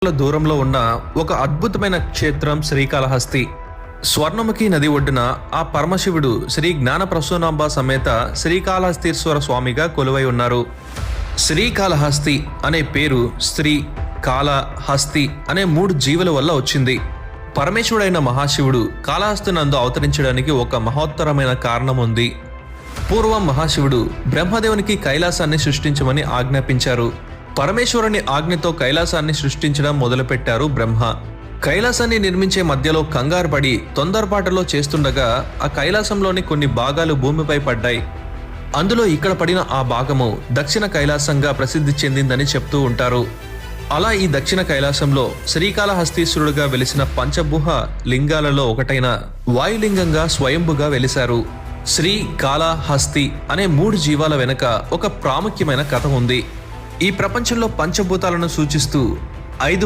దూరంలో ఉన్న ఒక అద్భుతమైన క్షేత్రం శ్రీకాళహస్తి. స్వర్ణముఖి నది ఒడ్డున ఆ పరమశివుడు శ్రీ జ్ఞాన ప్రసూనాంబ సమేత శ్రీకాళహస్తీశ్వర స్వామిగా కొలువై ఉన్నారు. శ్రీకాళహస్తి అనే పేరు శ్రీ, కాళ, హస్తి అనే 3 జీవుల వల్ల వచ్చింది. పరమేశ్వరుడైన మహాశివుడు కాళహస్తినందు అవతరించడానికి ఒక మహోత్తరమైన కారణం ఉంది. పూర్వం మహాశివుడు బ్రహ్మదేవునికి కైలాసాన్ని సృష్టించమని ఆజ్ఞాపించారు. పరమేశ్వరుని ఆజ్ఞతో కైలాసాన్ని సృష్టించడం మొదలుపెట్టారు బ్రహ్మ. కైలాసాన్ని నిర్మించే మధ్యలో కంగారు పడి తొందరపాటులో చేస్తుండగా ఆ కైలాసంలోని కొన్ని భాగాలు భూమిపై పడ్డాయి. అందులో ఇక్కడ పడిన ఆ భాగము దక్షిణ కైలాసంగా ప్రసిద్ధి చెందిందని చెప్తూ ఉంటారు. అలా ఈ దక్షిణ కైలాసంలో శ్రీకాళహస్తీశ్వరుడుగా వెలిసిన పంచభూహ లింగాలలో ఒకటైన వాయులింగంగా స్వయంభుగా వెలిశారు. శ్రీ, కాళ, హస్తి అనే 3 జీవాల వెనుక ఒక ప్రాముఖ్యమైన కథ ఉంది. ఈ ప్రపంచంలో పంచభూతాలను సూచిస్తూ 5